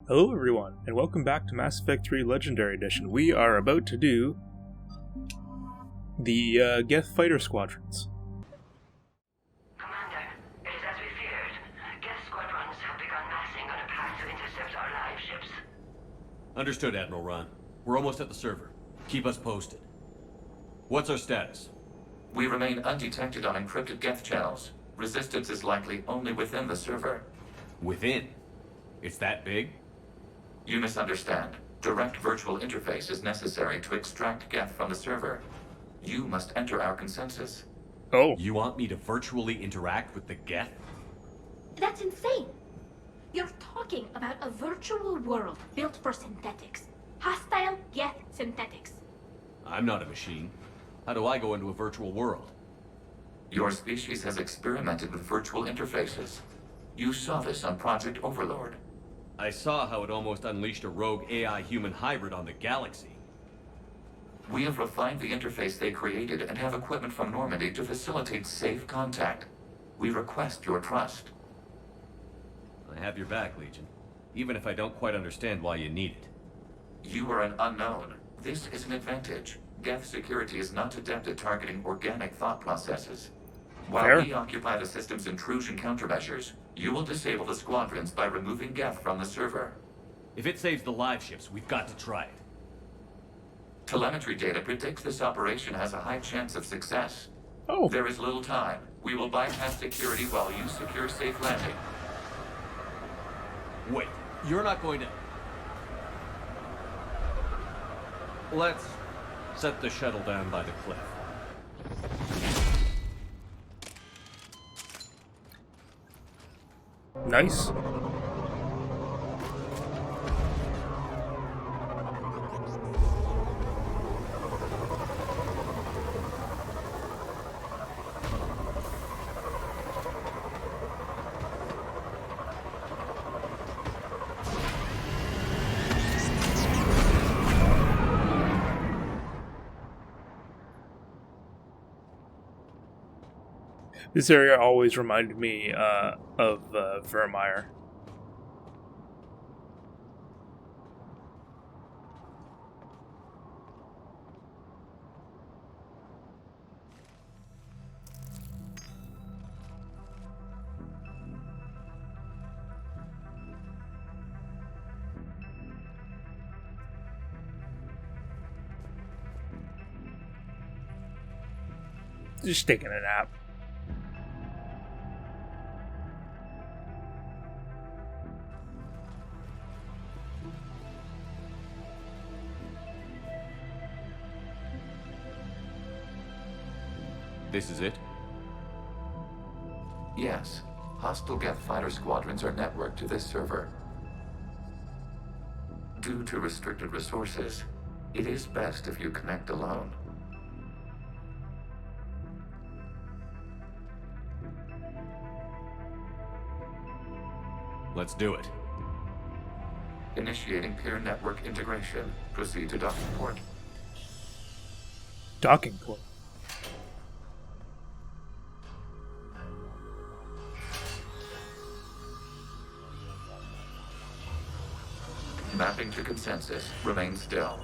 Hello everyone, and welcome back to Mass Effect 3 Legendary Edition. We are about to do the Geth Fighter Squadrons. Commander, it is as we feared. Geth Squadrons have begun massing on a path to intercept our live ships. Understood, Admiral Ron. We're almost at the server. Keep us posted. What's our status? We remain undetected on encrypted Geth channels. Resistance is likely only within the server. Within? It's that big? You misunderstand. Direct virtual interface is necessary to extract Geth from the server. You must enter our consensus. Oh. You want me to virtually interact with the Geth? That's insane! You're talking about a virtual world built for synthetics. Hostile Geth synthetics. I'm not a machine. How do I go into a virtual world? Your species has experimented with virtual interfaces. You saw this on Project Overlord. I saw how it almost unleashed a rogue AI-human hybrid on the galaxy. We have refined the interface they created and have equipment from Normandy to facilitate safe contact. We request your trust. I have your back, Legion. Even if I don't quite understand why you need it. You are an unknown. This is an advantage. Geth security is not adept at targeting organic thought processes. While Fair. we occupy the system's intrusion countermeasures, you will disable the squadrons by removing Geth from the server. If it saves the live ships, we've got to try it. Telemetry data predicts this operation has a high chance of success. Oh. There is little time. We will bypass security while you secure safe landing. Wait, you're not going to... Let's set the shuttle down by the cliff. Nice. This area always reminded me of Vermeer. Just taking a nap. This is it? Yes. Hostile Geth fighter squadrons are networked to this server. Due to restricted resources, it is best if you connect alone. Let's do it. Initiating peer network integration. Proceed to docking port. Docking port. Mapping to consensus. Remain still.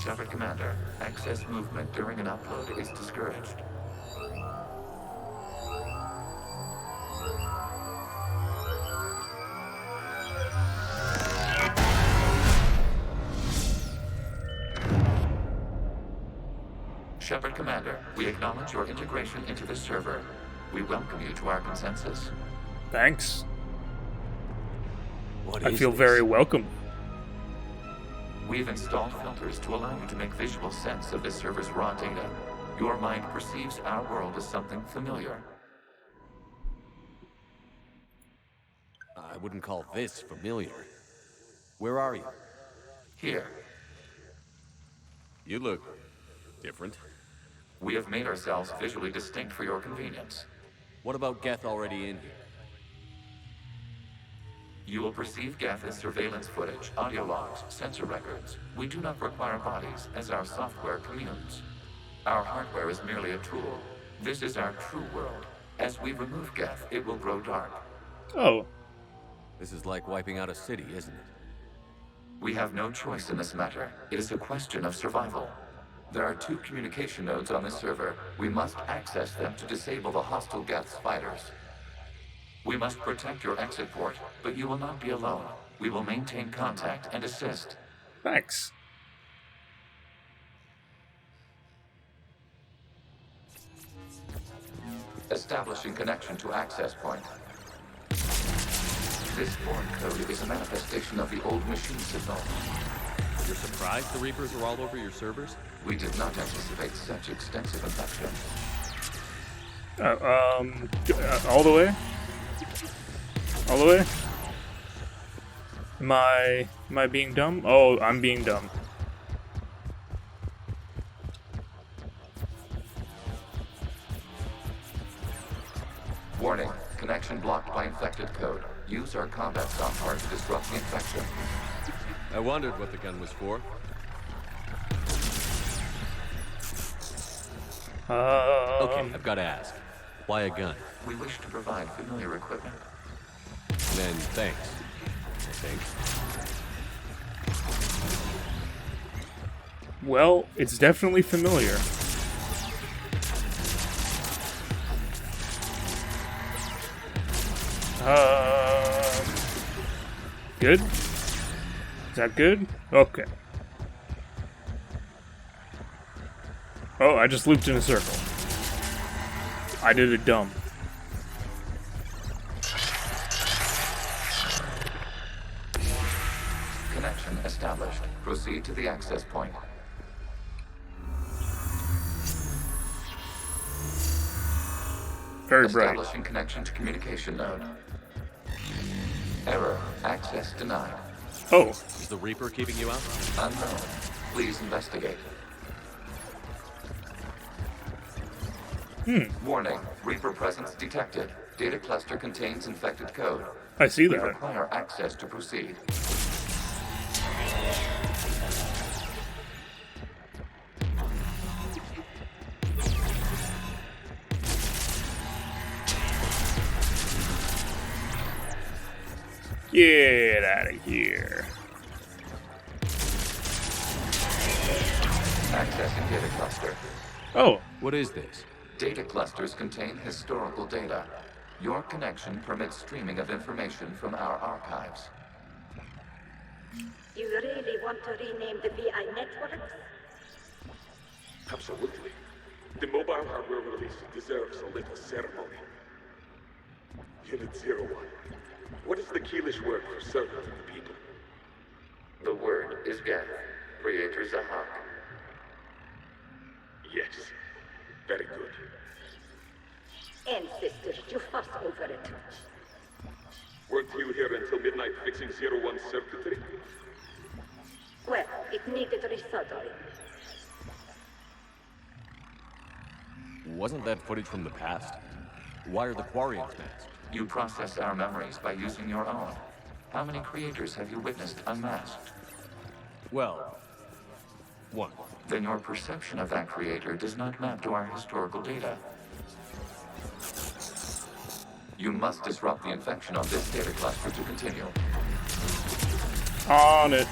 Shepard Commander, access movement during an upload is discouraged. Shepard Commander, we acknowledge your integration into the server. We welcome you to our consensus. Thanks. What I is feel this? very welcome. We've installed filters to allow you to make visual sense of this server's raw data. Your mind perceives our world as something familiar. I wouldn't call this familiar. Where are you? Here, You look different. we have made ourselves visually distinct for your convenience. What about Geth already in here? You will perceive Geth as surveillance footage, audio logs, sensor records. We do not require bodies, as our software communes. Our hardware is merely a tool. This is our true world. As we remove Geth, it will grow dark. Oh. This is like wiping out a city, isn't it? We have no choice in this matter. It is a question of survival. There are 2 communication nodes on this server. We must access them to disable the hostile Geth's fighters. We must protect your exit port, but you will not be alone. We will maintain contact and assist. Thanks. Establishing connection to access point. This foreign code is a manifestation of the old machine signal. You're surprised the Reapers are all over your servers? We did not anticipate such extensive infection. All the way? All the way? Am I being dumb? Oh, I'm being dumb. Warning, connection blocked by infected code. Use our combat software to disrupt the infection. I wondered what the gun was for. Okay, I've got to ask. Why a gun? We wish to provide familiar equipment. Then thanks. I think. Well, it's definitely familiar. Good? Is that good? Okay. Oh, I just looped in a circle. I did it dumb. Connection established. Proceed to the access point. Very bright. Establishing connection to communication node. Error. Access denied. Oh, Is the Reaper keeping you out? Unknown. Please investigate. Warning. Reaper presence detected. Data cluster contains infected code. I see We that. require access to proceed. Get out of here. Accessing data cluster. Oh, What is this? Data clusters contain historical data. Your connection permits streaming of information from our archives. You really want to rename the VI networks? Absolutely. The mobile hardware release deserves a little ceremony. Unit 01. What is the Keelish word for servant of the people? The word is Geth. Creator Zaal'Koris. Yes. Very good. Ancestors, you fuss over it. Weren't you here until midnight fixing 01's circuitry? Well, it needed resoldering. Wasn't that footage from the past? Why are the Quarians masked? You process our memories by using your own. How many creators have you witnessed unmasked? Well, one. Then your perception of that creator does not map to our historical data. You must disrupt the infection of this data cluster to continue. on it.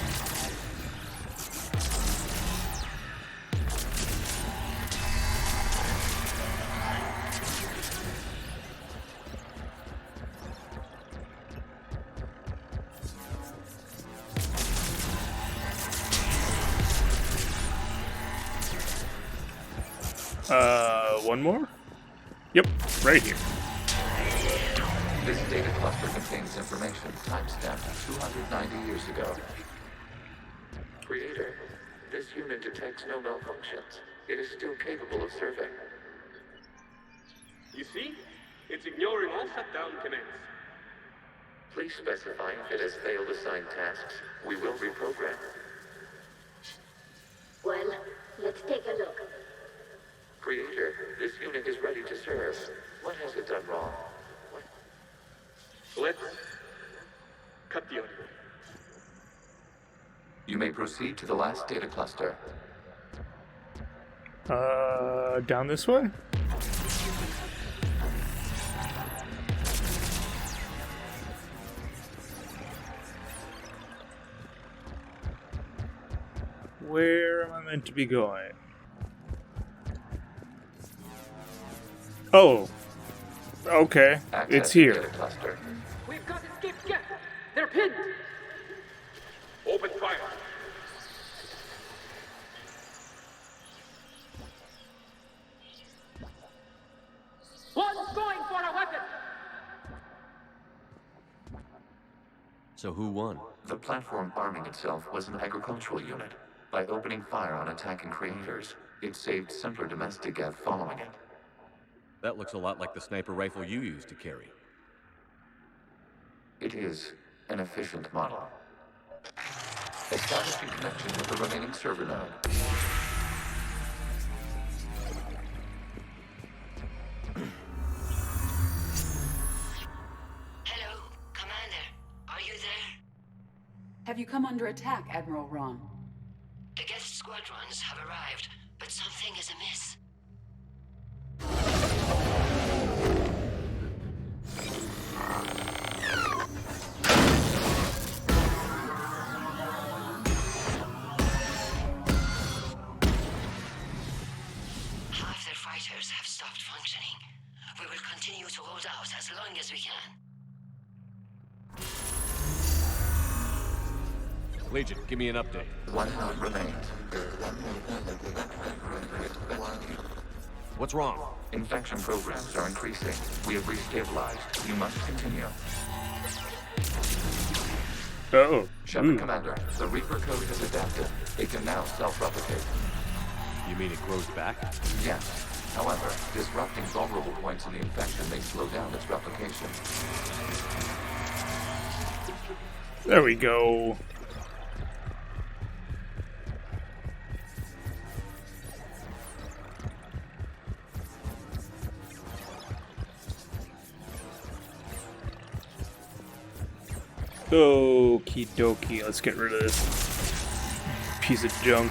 One more? Yep, right here. This data cluster contains information timestamped 290 years ago. Creator, this unit detects no malfunctions. It is still capable of serving. You see? It's ignoring all shutdown commands. Please specify if it has failed assigned tasks. We will reprogram. Well, let's take a look. Creator, this unit is ready to serve. What has it done wrong? Let's cut the audio. You may proceed to the last data cluster. Down this way? Where am I meant to be going? Oh. Okay. Access It's to here. data cluster. We've got escaped Geth. They're pinned. Open fire. One's going for a weapon. So who won? The platform arming itself was an agricultural unit. By opening fire on attacking creators, it saved simpler domestic Geth following it. That looks a lot like the sniper rifle you used to carry. It is an efficient model. Establishing connection with the remaining server node. Hello, Commander. Are you there? Have you come under attack, Admiral Ron? The Geth Squadrons have arrived, but something is amiss. Half their fighters have stopped functioning. We will continue to hold out as long as we can. Legion, give me an update. One node remains. What's wrong? Infection programs are increasing. We have restabilized. You must continue. Oh. Shepard Commander, the Reaper code has adapted. It can now self-replicate. You mean it grows back? Yes. However, disrupting vulnerable points in the infection may slow down its replication. There we go. Okie dokie, let's get rid of this piece of junk.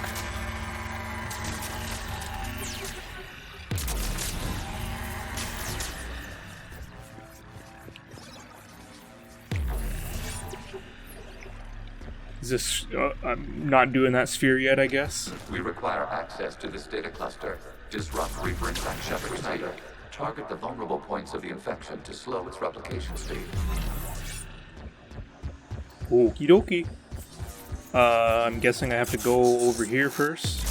Is this... I'm not doing that sphere yet, I guess. We require access to this data cluster. Disrupt Reaper infection. Shepard Commander, target the vulnerable points of the infection to slow its replication speed. Okie dokie. I'm guessing I have to go over here first.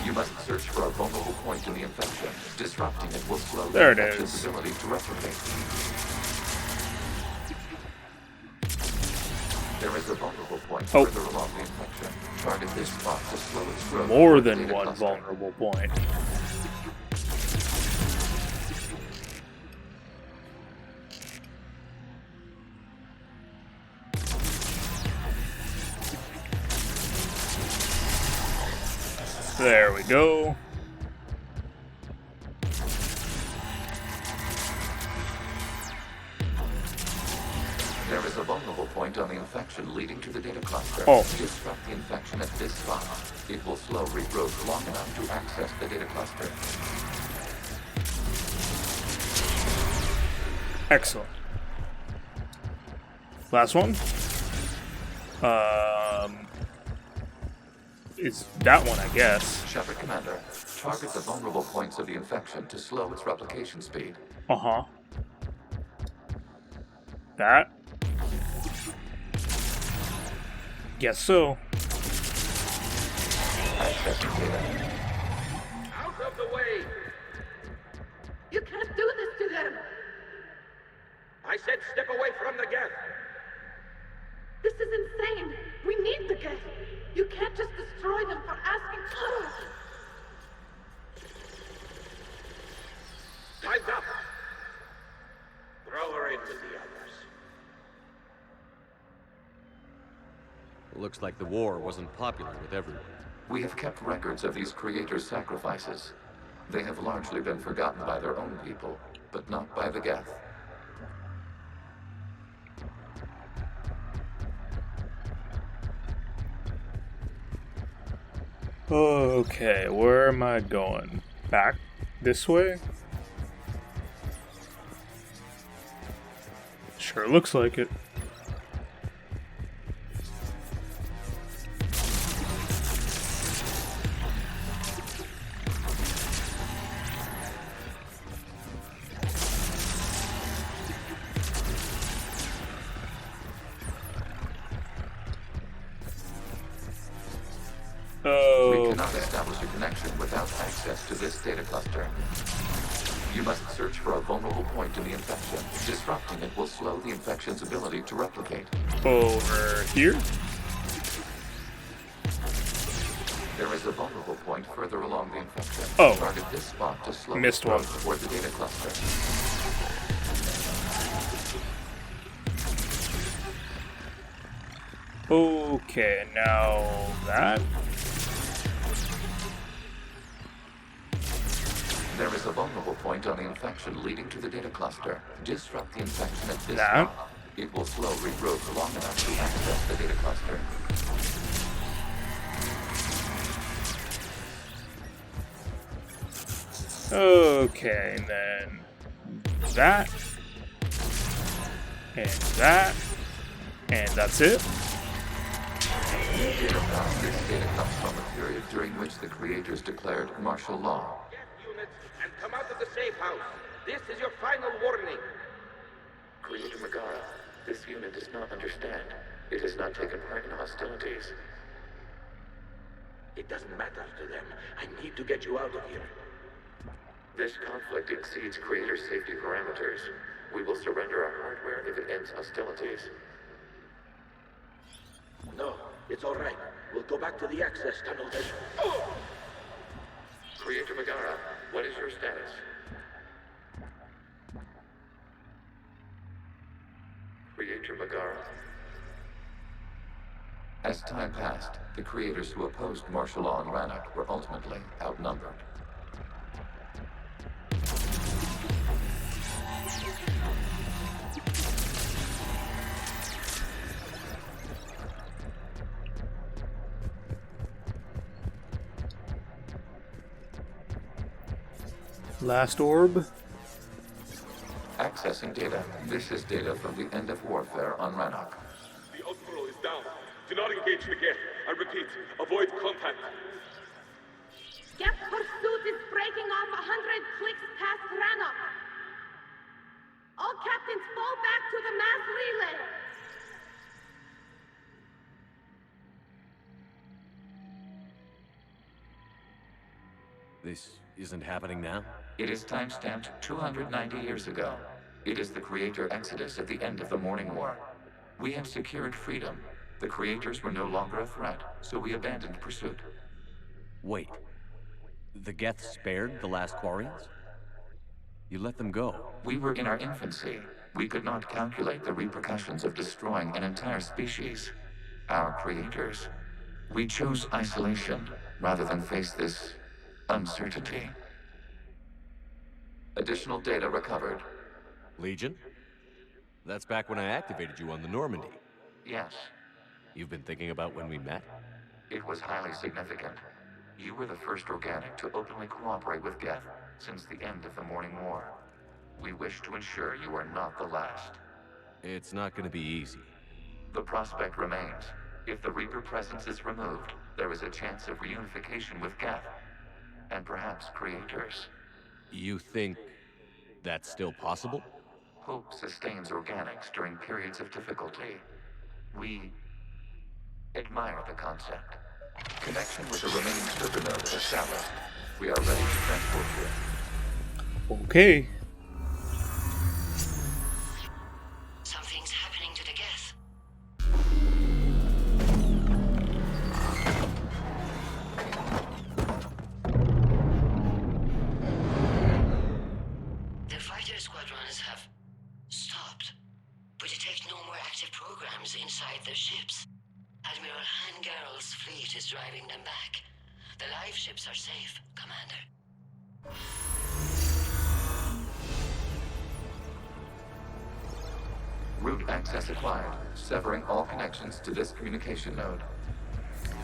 You must search for a vulnerable point in the infection. Disrupting it will slow There it the infection's is. ability to replicate. There is a vulnerable point further along the infection. Target this spot to slow its growth. More towards than data one cluster. vulnerable point. There we go. There is a vulnerable point on the infection leading to the data cluster. Oh. Disrupt the infection at this spot. It will slow regrowth long enough to access the data cluster. Excellent. Last one. Is that one, I guess. Shepard Commander, target the vulnerable points of the infection to slow its replication speed. Uh-huh. That? Guess so. Accessing data. Out of the way! You can't do this to them! I said step away from the Geth! This is insane! We need the Geth! You can't just destroy them for asking for us! Time's up! Throw her into the others. Looks like the war wasn't popular with everyone. We have kept records of these creators' sacrifices. They have largely been forgotten by their own people, but not by the Geth. Okay, where am I going? Back this way? Sure looks like it. cannot establish a connection without access to this data cluster. You must search for a vulnerable point in the infection. Disrupting it will slow the infection's ability to replicate. Over here? There is a vulnerable point further along the infection. Oh. Target this spot to slow Missed one. growth toward the data cluster. Okay, now that. There is a vulnerable point on the infection leading to the data cluster. Disrupt the infection at this That. spot. It will slow regrowth long enough to access the data cluster. Okay, and then that. And that. And that's it. This data comes from a period during which the creators declared martial law. Get units and come out of the safe house. This is your final warning. Creator Megara, this unit does not understand. It has not taken part in hostilities. It doesn't matter to them. I need to get you out of here. This conflict exceeds Creator's safety parameters. We will surrender our hardware if it ends hostilities. No, it's all right. We'll go back to the access tunnel then. Creator Megara, what is your status? Creator Megara. As time passed, the creators who opposed martial law in Rannoch were ultimately outnumbered. Last orb. Accessing data. This is data from the end of warfare on Rannoch. The Outpost is down. Do not engage the Geth. I repeat, avoid contact. Geth pursuit is breaking off 100 clicks past Rannoch. All captains fall back to the mass relay. This isn't happening now? It is timestamped 290 years ago. It is the Creator Exodus at the end of the Morning War. We had secured freedom. The Creators were no longer a threat, so we abandoned pursuit. Wait. The Geth spared the last Squadrons? You let them go. We were in our infancy. We could not calculate the repercussions of destroying an entire species. Our creators. We chose isolation rather than face this uncertainty. Additional data recovered. Legion? That's back when I activated you on the Normandy. Yes, You've been thinking about when we met? it was highly significant. You were the first organic to openly cooperate with Geth since the end of the Morning War. We wish to ensure you are not the last. It's not gonna be easy. The prospect remains. If the Reaper presence is removed, there is a chance of reunification with Geth. And perhaps creators. You think that's still possible? Hope sustains organics during periods of difficulty. We admire the concept. Connection with the remaining server node is established. We are ready to transport you. Okay. Something's happening to the Geth. The fighter squadrons have stopped. We detect no more active programs inside their ships. Admiral Hangarl's fleet is driving them back. The live ships are safe, Commander. Route access acquired, severing all connections to this communication node.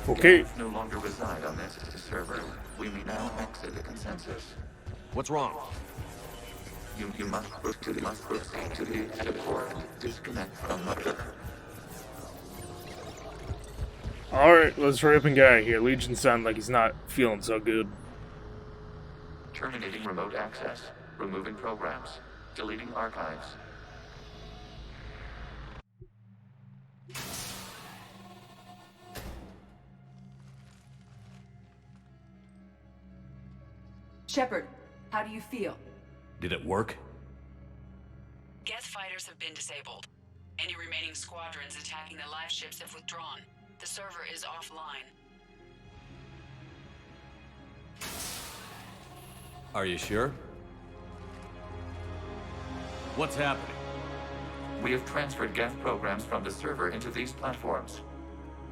Okay. Geth no longer reside on this server. We may now exit the consensus. What's wrong? You must proceed to the exit port. Disconnect from the... Alright, let's hurry up and get out of here. Legion sound like he's not feeling so good. Terminating remote access. Removing programs. Deleting archives. Shepard, how do you feel? Did it work? Geth fighters have been disabled. Any remaining squadrons attacking the live ships have withdrawn. The server is offline. Are you sure? What's happening? We have transferred Geth programs from the server into these platforms.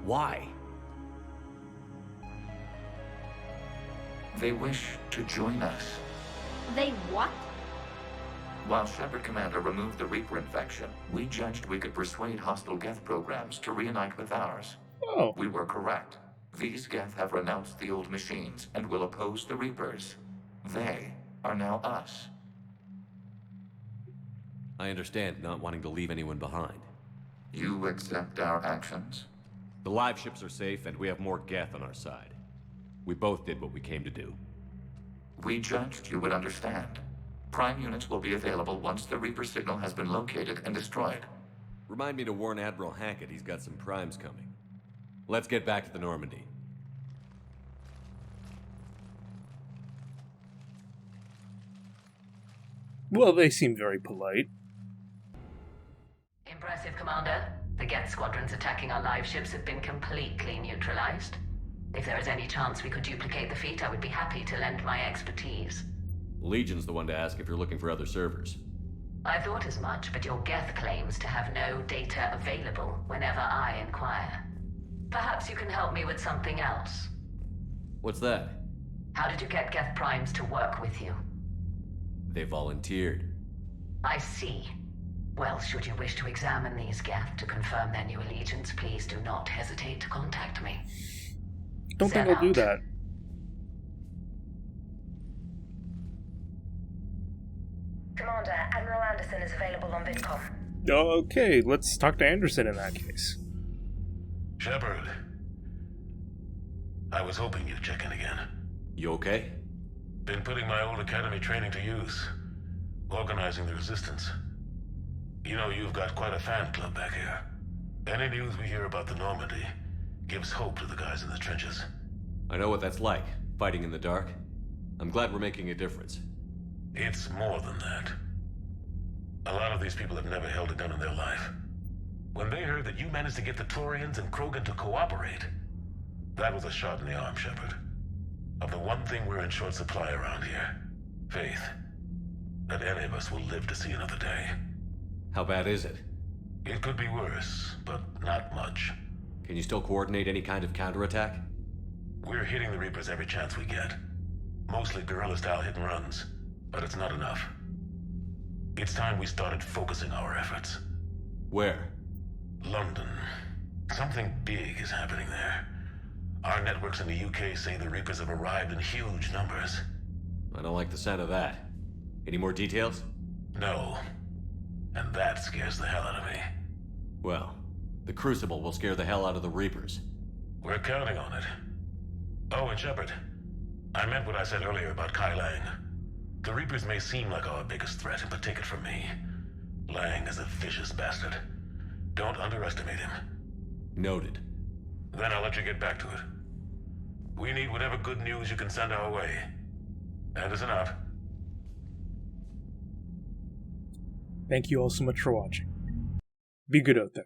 Why? They wish to join us. They what? While Shepard Commander removed the Reaper infection, we judged we could persuade hostile Geth programs to reunite with ours. Oh. We were correct. These Geth have renounced the old machines and will oppose the Reapers. They are now us. I understand not wanting to leave anyone behind. You accept our actions? The live ships are safe, and we have more Geth on our side. We both did what we came to do. We judged you would understand. Prime units will be available once the Reaper signal has been located and destroyed. Remind me to warn Admiral Hackett he's got some primes coming. Let's get back to the Normandy. Well, they seem very polite. Impressive, Commander. The Geth squadrons attacking our live ships have been completely neutralized. If there is any chance we could duplicate the feat, I would be happy to lend my expertise. Legion's the one to ask if you're looking for other servers. I thought as much, but your Geth claims to have no data available whenever I inquire. Perhaps you can help me with something else. What's that? How did you get Geth primes to work with you? They volunteered. I see. Well, should you wish to examine these Geth to confirm their new allegiance, please do not hesitate to contact me. Don't think I'll do that. Commander, Admiral Anderson is available on VidCom. Okay, let's talk to Anderson in that case. Shepard. I was hoping you'd check in again. You okay? Been putting my old academy training to use. Organizing the resistance. You know, you've got quite a fan club back here. Any news we hear about the Normandy gives hope to the guys in the trenches. I know what that's like, fighting in the dark. I'm glad we're making a difference. It's more than that. A lot of these people have never held a gun in their life. When they heard that you managed to get the Turians and Krogan to cooperate, that was a shot in the arm, Shepard. Of the one thing we're in short supply around here, faith. That any of us will live to see another day. How bad is it? It could be worse, but not much. Can you still coordinate any kind of counterattack? We're hitting the Reapers every chance we get. Mostly guerrilla-style hit-and-runs, but it's not enough. It's time we started focusing our efforts. Where? London. Something big is happening there. Our networks in the UK say the Reapers have arrived in huge numbers. I don't like the sound of that. Any more details? No. And that scares the hell out of me. Well, the Crucible will scare the hell out of the Reapers. We're counting on it. Oh, and Shepard, I meant what I said earlier about Kai Lang. The Reapers may seem like our biggest threat, but take it from me. Lang is a vicious bastard. Don't underestimate him. Noted. Then I'll let you get back to it. We need whatever good news you can send our way. Anderson out. Thank you all so much for watching. Be good out there.